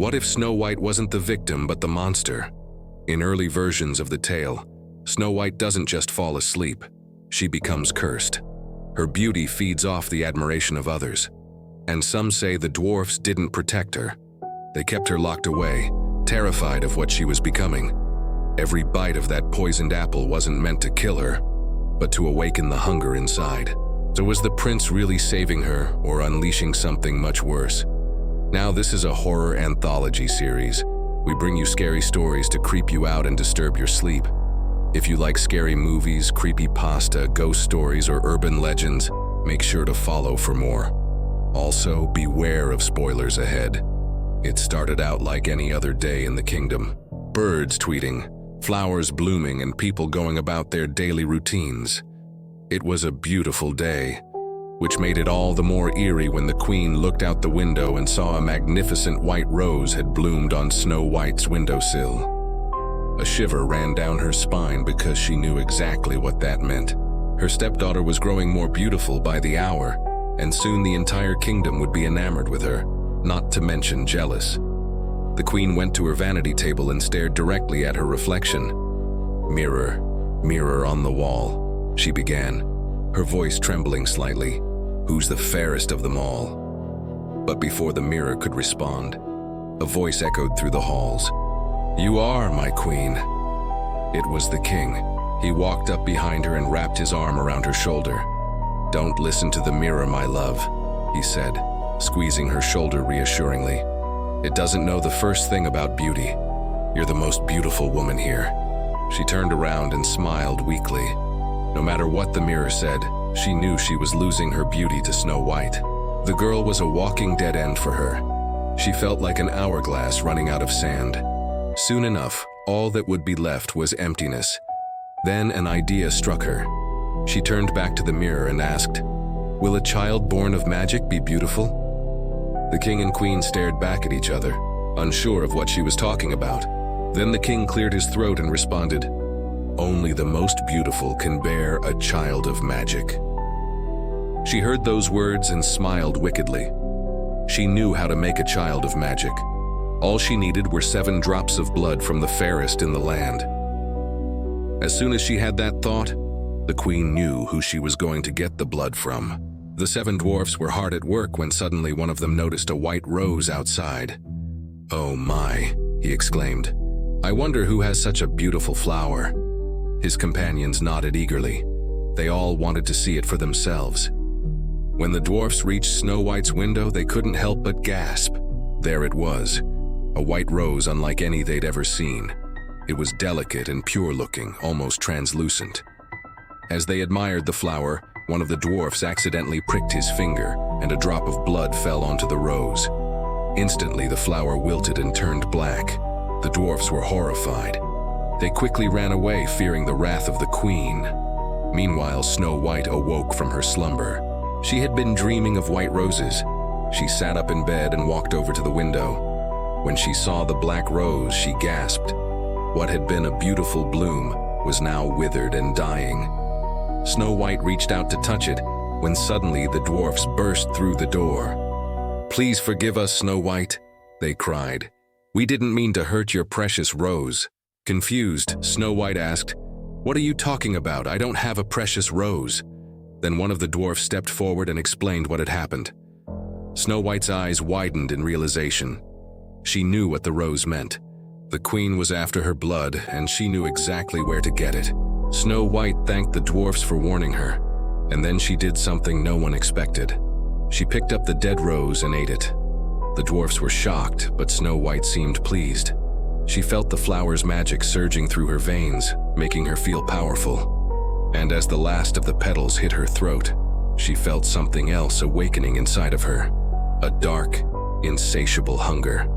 What if Snow White wasn't the victim but the monster? In early versions of the tale, Snow White doesn't just fall asleep, she becomes cursed. Her beauty feeds off the admiration of others. And some say the dwarfs didn't protect her. They kept her locked away, terrified of what she was becoming. Every bite of that poisoned apple wasn't meant to kill her, but to awaken the hunger inside. So was the prince really saving her or unleashing something much worse? Now this is a horror anthology series. We bring you scary stories to creep you out and disturb your sleep. If you like scary movies, creepypasta, ghost stories, or urban legends, make sure to follow for more. Also, beware of spoilers ahead. It started out like any other day in the kingdom. Birds tweeting, flowers blooming, and people going about their daily routines. It was a beautiful day, which made it all the more eerie when the queen looked out the window and saw a magnificent white rose had bloomed on Snow White's windowsill. A shiver ran down her spine because she knew exactly what that meant. Her stepdaughter was growing more beautiful by the hour, and soon the entire kingdom would be enamored with her, not to mention jealous. The queen went to her vanity table and stared directly at her reflection. "Mirror, mirror on the wall," she began, her voice trembling slightly. "Who's the fairest of them all?" But before the mirror could respond, a voice echoed through the halls. "You are, my queen." It was the king. He walked up behind her and wrapped his arm around her shoulder. "Don't listen to the mirror, my love," he said, squeezing her shoulder reassuringly. "It doesn't know the first thing about beauty. You're the most beautiful woman here." She turned around and smiled weakly. No matter what the mirror said, she knew she was losing her beauty to Snow White. The girl was a walking dead end for her. She felt like an hourglass running out of sand. Soon enough, all that would be left was emptiness. Then an idea struck her. She turned back to the mirror and asked, "Will a child born of magic be beautiful?" The king and queen stared back at each other, unsure of what she was talking about. Then the king cleared his throat and responded, "Only the most beautiful can bear a child of magic." She heard those words and smiled wickedly. She knew how to make a child of magic. All she needed were 7 drops of blood from the fairest in the land. As soon as she had that thought, the queen knew who she was going to get the blood from. The 7 dwarfs were hard at work when suddenly one of them noticed a white rose outside. "Oh my," he exclaimed. "I wonder who has such a beautiful flower." His companions nodded eagerly. They all wanted to see it for themselves. When the dwarfs reached Snow White's window, they couldn't help but gasp. There it was, a white rose unlike any they'd ever seen. It was delicate and pure-looking, almost translucent. As they admired the flower, one of the dwarfs accidentally pricked his finger, and a drop of blood fell onto the rose. Instantly, the flower wilted and turned black. The dwarfs were horrified. They quickly ran away, fearing the wrath of the queen. Meanwhile, Snow White awoke from her slumber. She had been dreaming of white roses. She sat up in bed and walked over to the window. When she saw the black rose, she gasped. What had been a beautiful bloom was now withered and dying. Snow White reached out to touch it, when suddenly the dwarfs burst through the door. "Please forgive us, Snow White," they cried. "We didn't mean to hurt your precious rose." Confused, Snow White asked, "What are you talking about? I don't have a precious rose." Then one of the dwarfs stepped forward and explained what had happened. Snow White's eyes widened in realization. She knew what the rose meant. The queen was after her blood, and she knew exactly where to get it. Snow White thanked the dwarfs for warning her, and then she did something no one expected. She picked up the dead rose and ate it. The dwarfs were shocked, but Snow White seemed pleased. She felt the flower's magic surging through her veins, making her feel powerful. And as the last of the petals hit her throat, she felt something else awakening inside of her. A dark, insatiable hunger.